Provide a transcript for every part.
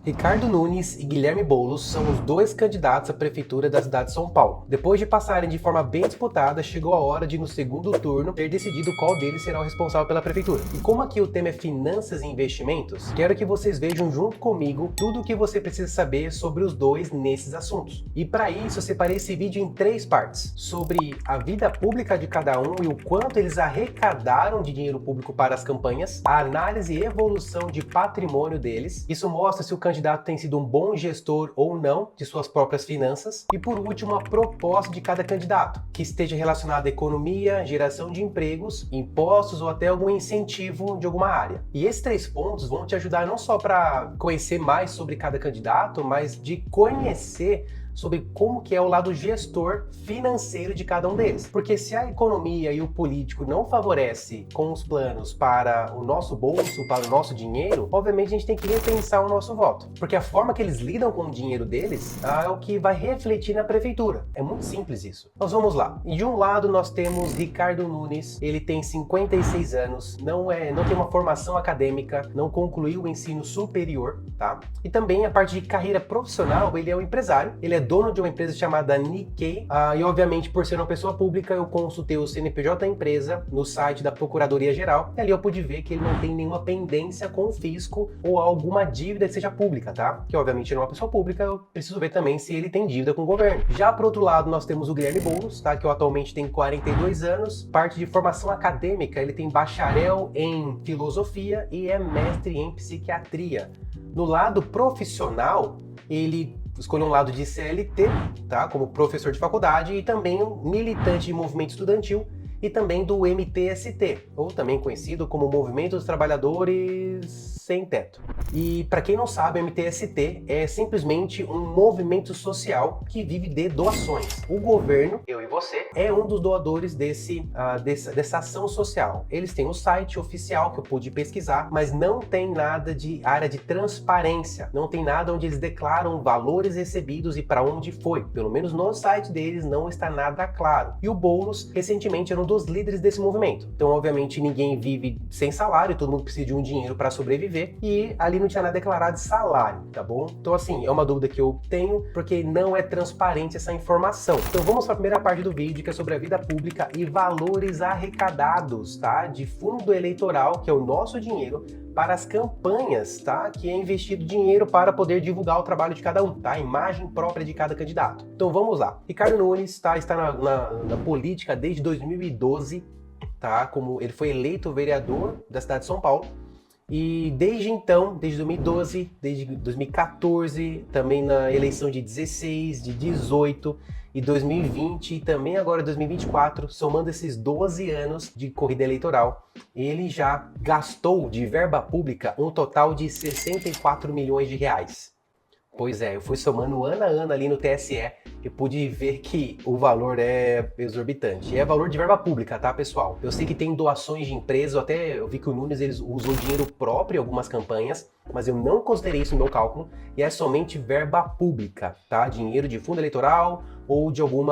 Ricardo Nunes e Guilherme Boulos são os dois candidatos à prefeitura da cidade de São Paulo. Depois de passarem de forma bem disputada, chegou a hora de, no segundo turno, ter decidido qual deles será o responsável pela prefeitura. E como aqui o tema é finanças e investimentos, quero que vocês vejam junto comigo tudo o que você precisa saber sobre os dois nesses assuntos. E para isso eu separei esse vídeo em 3 partes, sobre a vida pública de cada um e o quanto eles arrecadaram de dinheiro público para as campanhas, a análise e evolução de patrimônio deles. Isso mostra se o candidato tem sido um bom gestor ou não de suas próprias finanças. E por último, a proposta de cada candidato, que esteja relacionada à economia, geração de empregos, impostos ou até algum incentivo de alguma área. E esses 3 pontos vão te ajudar não só para conhecer mais sobre cada candidato, mas de conhecer sobre como que é o lado gestor financeiro de cada um deles. Porque se a economia e o político não favorece com os planos para o nosso bolso, para o nosso dinheiro, obviamente a gente tem que repensar o nosso voto. Porque a forma que eles lidam com o dinheiro deles é o que vai refletir na prefeitura. É muito simples isso. Nós vamos lá. E de um lado nós temos Ricardo Nunes, ele tem 56 anos, não tem uma formação acadêmica, não concluiu o ensino superior, tá? E também a parte de carreira profissional, ele é um empresário, ele é dono de uma empresa chamada Nikkei, e obviamente por ser uma pessoa pública eu consultei o CNPJ da empresa no site da Procuradoria Geral e ali eu pude ver que ele não tem nenhuma pendência com o fisco ou alguma dívida que seja pública, tá? Que obviamente ele é uma pessoa pública, eu preciso ver também se ele tem dívida com o governo. Já por outro lado nós temos o Guilherme Boulos, tá? Que atualmente tem 42 anos, parte de formação acadêmica, ele tem bacharel em filosofia e é mestre em psiquiatria. No lado profissional, ele escolheu um lado de CLT, tá? Como professor de faculdade e também um militante de movimento estudantil e também do MTST, ou também conhecido como Movimento dos Trabalhadores Sem Teto. E para quem não sabe, o MTST é simplesmente um movimento social que vive de doações. O governo, eu e você, é um dos doadores dessa ação social. Eles têm um site oficial que eu pude pesquisar, mas não tem nada de área de transparência, não tem nada onde eles declaram valores recebidos e para onde foi. Pelo menos no site deles não está nada claro. E o Boulos, recentemente, era um dos líderes desse movimento. Então, obviamente, ninguém vive sem salário, todo mundo precisa de um dinheiro para sobreviver e ali não tinha nada declarado de salário, tá bom? Então, assim, é uma dúvida que eu tenho porque não é transparente essa informação. Então, vamos para a primeira parte do vídeo, que é sobre a vida pública e valores arrecadados, tá? De fundo eleitoral, que é o nosso dinheiro, para as campanhas, tá? Que é investido dinheiro para poder divulgar o trabalho de cada um, tá? A imagem própria de cada candidato. Então vamos lá. Ricardo Nunes, tá? Está na política desde 2012, tá? Como ele foi eleito vereador da cidade de São Paulo. E desde então, desde 2012, desde 2014, também na eleição de 16, de 18 e 2020 e também agora 2024, somando esses 12 anos de corrida eleitoral, ele já gastou de verba pública um total de 64 milhões de reais. Pois é, eu fui somando ano a ano ali no TSE e pude ver que o valor é exorbitante. E é valor de verba pública, tá, pessoal? Eu sei que tem doações de empresas, eu vi que o Nunes eles usam dinheiro próprio em algumas campanhas, mas eu não considerei isso no meu cálculo e é somente verba pública, tá? Dinheiro de fundo eleitoral ou de algum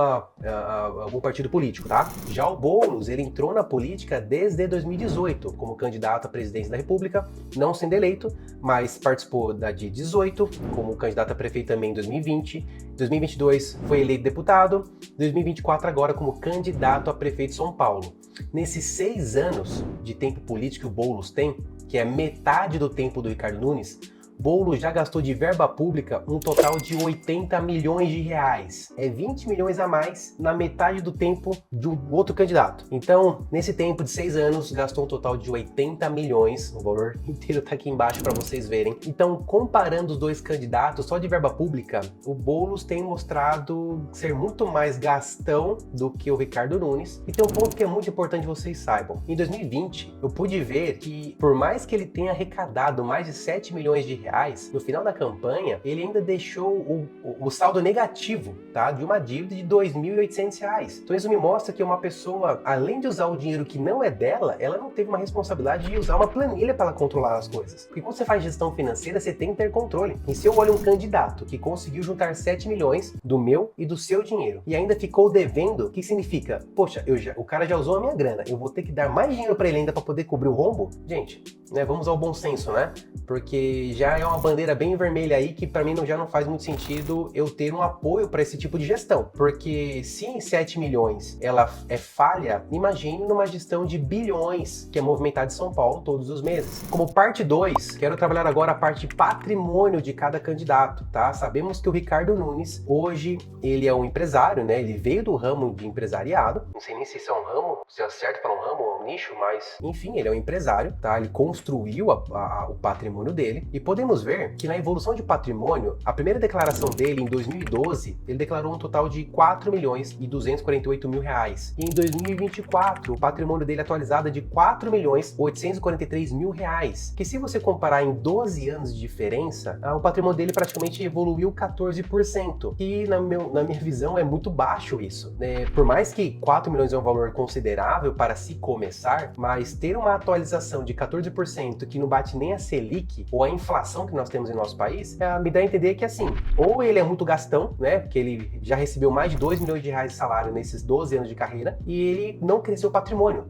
partido político, tá? Já o Boulos, ele entrou na política desde 2018 como candidato à presidência da República, não sendo eleito, mas participou da de 18 como candidato a prefeito também em 2020, 2022 foi eleito deputado, 2024 agora como candidato a prefeito de São Paulo. Nesses 6 anos de tempo político que o Boulos tem, que é metade do tempo do Ricardo Nunes, Boulos já gastou de verba pública um total de 80 milhões de reais. É 20 milhões a mais na metade do tempo de um outro candidato. Então, nesse tempo de 6 anos, gastou um total de 80 milhões. O valor inteiro tá aqui embaixo para vocês verem. Então, comparando os dois candidatos só de verba pública, o Boulos tem mostrado ser muito mais gastão do que o Ricardo Nunes. E tem um ponto que é muito importante vocês saibam. Em 2020, eu pude ver que, por mais que ele tenha arrecadado mais de 7 milhões de reais, no final da campanha, ele ainda deixou o saldo negativo, tá? De uma dívida de R$ 2.800. Então isso me mostra que uma pessoa, além de usar o dinheiro que não é dela, ela não teve uma responsabilidade de usar uma planilha para controlar as coisas. Porque quando você faz gestão financeira, você tem que ter controle. E se eu olho um candidato que conseguiu juntar 7 milhões do meu e do seu dinheiro e ainda ficou devendo, o que significa? Poxa, o cara já usou a minha grana, eu vou ter que dar mais dinheiro para ele ainda para poder cobrir o rombo? Gente, né, vamos ao bom senso, né? Porque já já é uma bandeira bem vermelha aí que para mim já não faz muito sentido eu ter um apoio para esse tipo de gestão. Porque se em 7 milhões ela é falha, imagine numa gestão de bilhões que é movimentada em São Paulo todos os meses. Como parte 2, quero trabalhar agora a parte de patrimônio de cada candidato, tá? Sabemos que o Ricardo Nunes, hoje, ele é um empresário, né? Ele veio do ramo de empresariado. Não sei nem se isso é um ramo, se é certo para um ramo ou um nicho, mas enfim, ele é um empresário, tá? Ele construiu o patrimônio dele e podemos ver que na evolução de patrimônio, a primeira declaração dele em 2012, ele declarou um total de 4 milhões e 248 mil reais. E em 2024, o patrimônio dele atualizado é de 4 milhões 843 mil reais. Que se você comparar em 12 anos de diferença, o patrimônio dele praticamente evoluiu 14%. E na minha visão é muito baixo isso, né? Por mais que 4 milhões é um valor considerável para se começar, mas ter uma atualização de 14% que não bate nem a Selic ou a inflação que nós temos em nosso país, me dá a entender que assim, ou ele é muito gastão, né? Porque ele já recebeu mais de 2 milhões de reais de salário nesses 12 anos de carreira e ele não cresceu o patrimônio,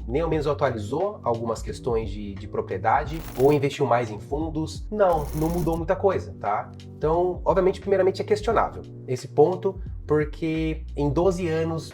nem ao menos atualizou algumas questões de propriedade ou investiu mais em fundos. Não mudou muita coisa, tá? Então, obviamente, primeiramente é questionável esse ponto, porque em 12 anos,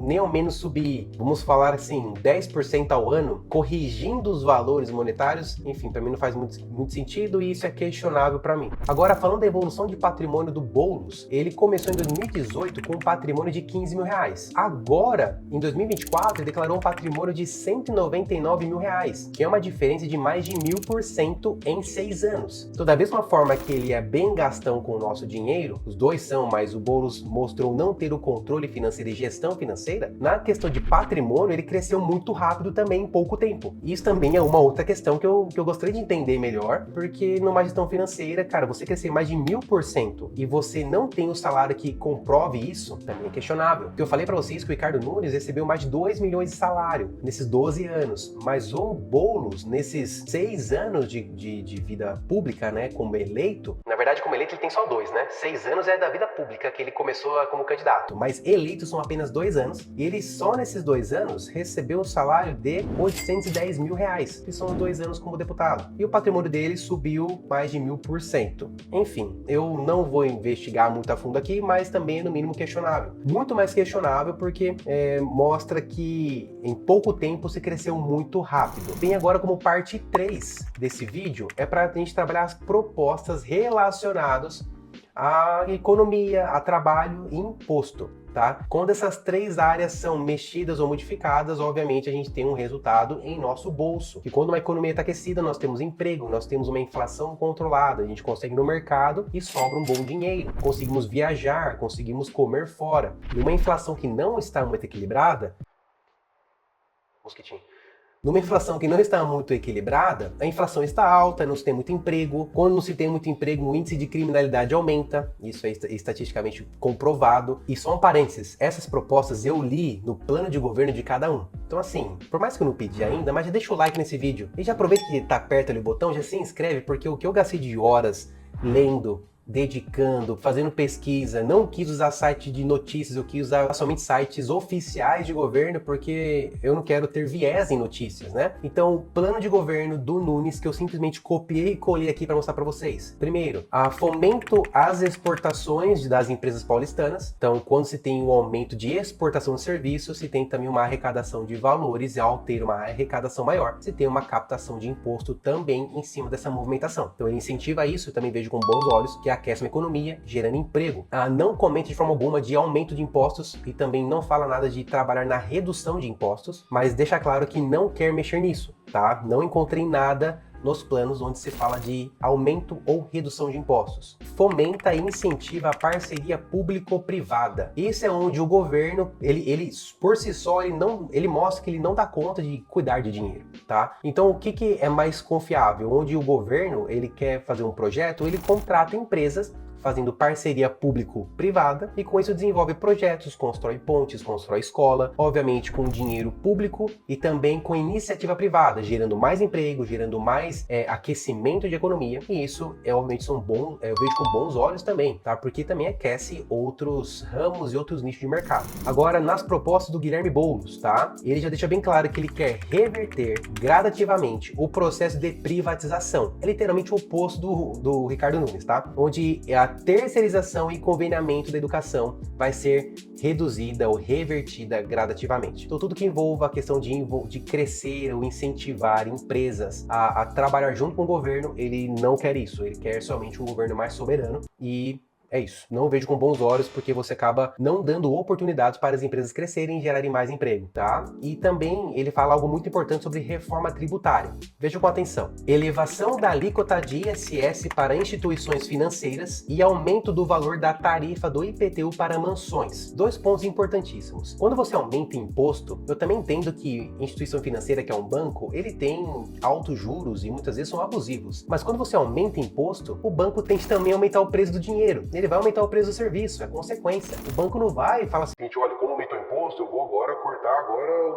nem ao menos subir, vamos falar assim, 10% ao ano, corrigindo os valores monetários, enfim, para mim não faz muito sentido e isso é questionável para mim. Agora, falando da evolução de patrimônio do Boulos, ele começou em 2018 com um patrimônio de 15 mil reais. Agora, em 2024, ele declarou um patrimônio de 199 mil reais, que é uma diferença de mais de 1000% em 6 anos. Então, da mesma forma que ele é bem gastão com o nosso dinheiro, os dois são, mas o Boulos mostrou não ter o controle financeiro e gestão financeira, na questão de patrimônio ele cresceu muito rápido também em pouco tempo. Isso também é uma outra questão que eu gostaria de entender melhor, porque numa gestão financeira, cara, você crescer mais de 1000% e você não tem o salário que comprove isso, também é questionável. Porque eu falei para vocês que o Ricardo Nunes recebeu mais de 2 milhões de salário nesses 12 anos, mas o Boulos, nesses 6 anos de vida pública, né, como eleito, na verdade como eleito ele tem só 2, né? 6 anos é da vida pública que ele começou como candidato, mas eleitos são apenas 2 anos e ele só nesses 2 anos recebeu um salário de 810 mil reais, que são 2 anos como deputado. E o patrimônio dele subiu mais de 1000%. Enfim, eu não vou investigar muito a fundo aqui, mas também é no mínimo questionável. Muito mais questionável porque mostra que em pouco tempo se cresceu muito rápido. Vem agora como parte 3 desse vídeo, é para a gente trabalhar as propostas relacionadas à economia, a trabalho e imposto, tá? Quando essas 3 áreas são mexidas ou modificadas, obviamente a gente tem um resultado em nosso bolso. E quando uma economia está aquecida, nós temos emprego, nós temos uma inflação controlada, a gente consegue ir no mercado e sobra um bom dinheiro. Conseguimos viajar, conseguimos comer fora. E uma inflação que não está muito equilibrada, mosquitinho. Numa inflação que não está muito equilibrada, a inflação está alta, não se tem muito emprego. Quando não se tem muito emprego, o índice de criminalidade aumenta. Isso é estatisticamente comprovado. E só um parênteses, essas propostas eu li no plano de governo de cada um. Então assim, por mais que eu não pedi ainda, mas já deixa o like nesse vídeo. E já aproveita que tá perto ali o botão, já se inscreve, porque o que eu gastei de horas lendo, dedicando, fazendo pesquisa, não quis usar site de notícias, eu quis usar somente sites oficiais de governo, porque eu não quero ter viés em notícias, né? Então, o plano de governo do Nunes, que eu simplesmente copiei e colei aqui para mostrar para vocês. Primeiro, fomento às exportações das empresas paulistanas. Então, quando se tem um aumento de exportação de serviços, se tem também uma arrecadação de valores, e ao ter uma arrecadação maior, se tem uma captação de imposto também em cima dessa movimentação. Então, ele incentiva isso, eu também vejo com bons olhos, que aquece uma economia, gerando emprego. Não comenta de forma alguma de aumento de impostos e também não fala nada de trabalhar na redução de impostos, mas deixa claro que não quer mexer nisso, tá? Não encontrei nada nos planos onde se fala de aumento ou redução de impostos. Fomenta e incentiva a parceria público-privada. Esse é onde o governo, ele por si só, ele mostra que ele não dá conta de cuidar de dinheiro, tá? Então, o que é mais confiável? Onde o governo, ele quer fazer um projeto, ele contrata empresas fazendo parceria público-privada e com isso desenvolve projetos, constrói pontes, constrói escola, obviamente com dinheiro público e também com iniciativa privada, gerando mais emprego, gerando mais aquecimento de economia, e isso obviamente eu vejo com bons olhos também, tá? Porque também aquece outros ramos e outros nichos de mercado. Agora, nas propostas do Guilherme Boulos, tá? Ele já deixa bem claro que ele quer reverter gradativamente o processo de privatização. É literalmente o oposto do Ricardo Nunes, tá? Onde a terceirização e conveniamento da educação vai ser reduzida ou revertida gradativamente. Então, tudo que envolva a questão de crescer ou incentivar empresas a trabalhar junto com o governo, ele não quer isso. Ele quer somente um governo mais soberano e é isso. Não vejo com bons olhos, porque você acaba não dando oportunidades para as empresas crescerem e gerarem mais emprego, tá? E também ele fala algo muito importante sobre reforma tributária. Veja com atenção. Elevação da alíquota de ISS para instituições financeiras e aumento do valor da tarifa do IPTU para mansões. Dois pontos importantíssimos. Quando você aumenta imposto, eu também entendo que instituição financeira, que é um banco, ele tem altos juros e muitas vezes são abusivos. Mas quando você aumenta imposto, o banco tem que também aumentar o preço do dinheiro. Ele vai aumentar o preço do serviço, é consequência. O banco não vai e fala assim, gente, olha, como aumentou o imposto, eu vou agora cortar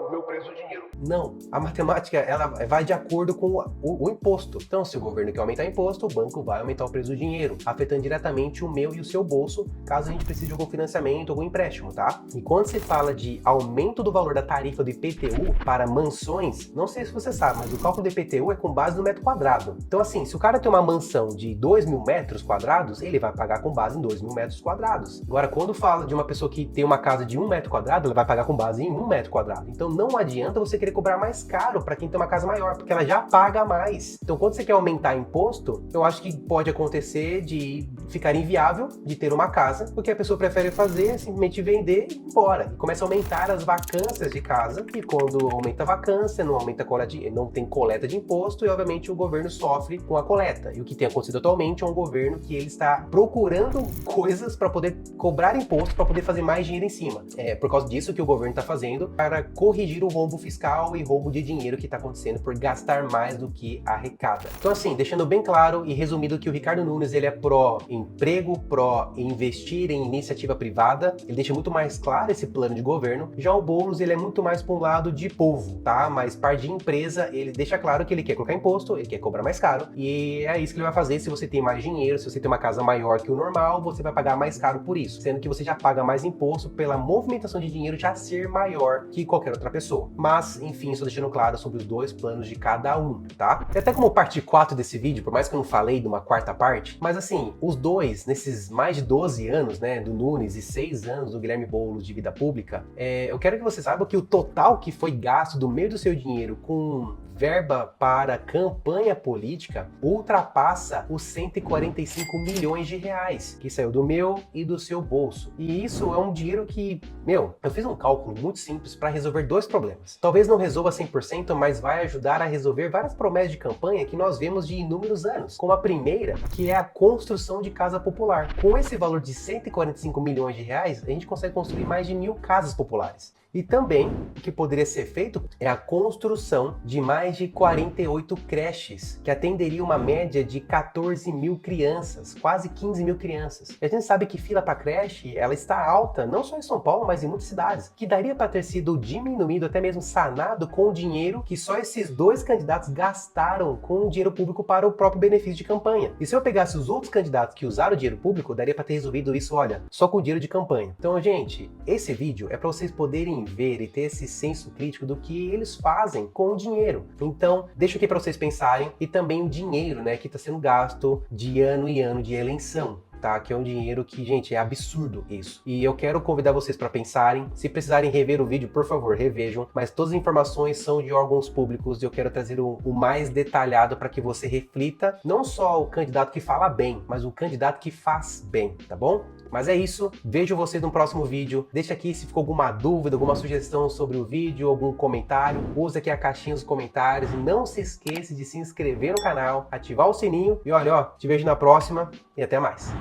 o meu preço do dinheiro. Não, a matemática, ela vai de acordo com o imposto. Então, se o governo quer aumentar o imposto, o banco vai aumentar o preço do dinheiro, afetando diretamente o meu e o seu bolso, caso a gente precise de algum financiamento, algum empréstimo, tá? E quando se fala de aumento do valor da tarifa do IPTU para mansões, não sei se você sabe, mas o cálculo do IPTU é com base no metro quadrado. Então, assim, se o cara tem uma mansão de 2.000 metros quadrados, ele vai pagar com base em 2.000 metros quadrados. Agora, quando fala de uma pessoa que tem uma casa de 1 metro quadrado, ela vai pagar com base em 1 metro quadrado. Então, não adianta você querer cobrar mais caro para quem tem uma casa maior, porque ela já paga mais. Então, quando você quer aumentar imposto, eu acho que pode acontecer de ficar inviável de ter uma casa, porque a pessoa prefere fazer é simplesmente vender e ir embora. E começa a aumentar as vacâncias de casa, e quando aumenta a vacância, não tem coleta de imposto, e obviamente o governo sofre com a coleta. E o que tem acontecido atualmente é um governo que ele está procurando coisas para poder cobrar imposto, para poder fazer mais dinheiro em cima. É por causa disso que o governo está fazendo para corrigir o rombo fiscal e roubo de dinheiro que está acontecendo por gastar mais do que arrecada. Então, assim, deixando bem claro e resumido que o Ricardo Nunes, ele é pró-emprego, pró-investir em iniciativa privada, ele deixa muito mais claro esse plano de governo. Já o Boulos, ele é muito mais para um lado de povo, tá? Mas parte de empresa, ele deixa claro que ele quer colocar imposto, ele quer cobrar mais caro, e é isso que ele vai fazer. Se você tem mais dinheiro, se você tem uma casa maior que o normal, você vai pagar mais caro por isso, sendo que você já paga mais imposto pela movimentação de dinheiro já ser maior que qualquer outra pessoa. Mas, enfim, estou deixando claro sobre os dois planos de cada um, tá? E até como parte 4 desse vídeo, por mais que eu não falei de uma quarta parte, mas assim, os dois, nesses mais de 12 anos, né, do Nunes e 6 anos do Guilherme Boulos de vida pública, eu quero que você saiba que o total que foi gasto do meio do seu dinheiro com verba para campanha política ultrapassa os 145 milhões de reais, que saiu do meu e do seu bolso. E isso é um dinheiro que, eu fiz um cálculo muito simples para resolver dois problemas. Talvez não resolva 100%, mas vai ajudar a resolver várias promessas de campanha que nós vemos de inúmeros anos. Como a primeira, que é a construção de casa popular. Com esse valor de 145 milhões de reais, a gente consegue construir mais de 1.000 casas populares. E também, o que poderia ser feito é a construção de mais de 48 creches, que atenderia uma média de 14 mil crianças, quase 15 mil crianças. E a gente sabe que fila para creche, ela está alta, não só em São Paulo, mas em muitas cidades, que daria para ter sido diminuído, até mesmo sanado com o dinheiro que só esses dois candidatos gastaram com o dinheiro público para o próprio benefício de campanha. E se eu pegasse os outros candidatos que usaram o dinheiro público, daria para ter resolvido isso, olha, só com o dinheiro de campanha. Então, gente, esse vídeo é para vocês poderem ver e ter esse senso crítico do que eles fazem com o dinheiro. Então, deixo aqui para vocês pensarem, e também o dinheiro, né, que está sendo gasto de ano em ano de eleição. Tá? Que é um dinheiro que, gente, é absurdo isso. E eu quero convidar vocês para pensarem. Se precisarem rever o vídeo, por favor, revejam. Mas todas as informações são de órgãos públicos e eu quero trazer o mais detalhado para que você reflita, não só o candidato que fala bem, mas o candidato que faz bem, tá bom? Mas é isso, vejo vocês no próximo vídeo. Deixa aqui se ficou alguma dúvida, alguma sugestão sobre o vídeo, algum comentário. Use aqui a caixinha dos comentários. E não se esqueça de se inscrever no canal, ativar o sininho. E olha, te vejo na próxima e até mais.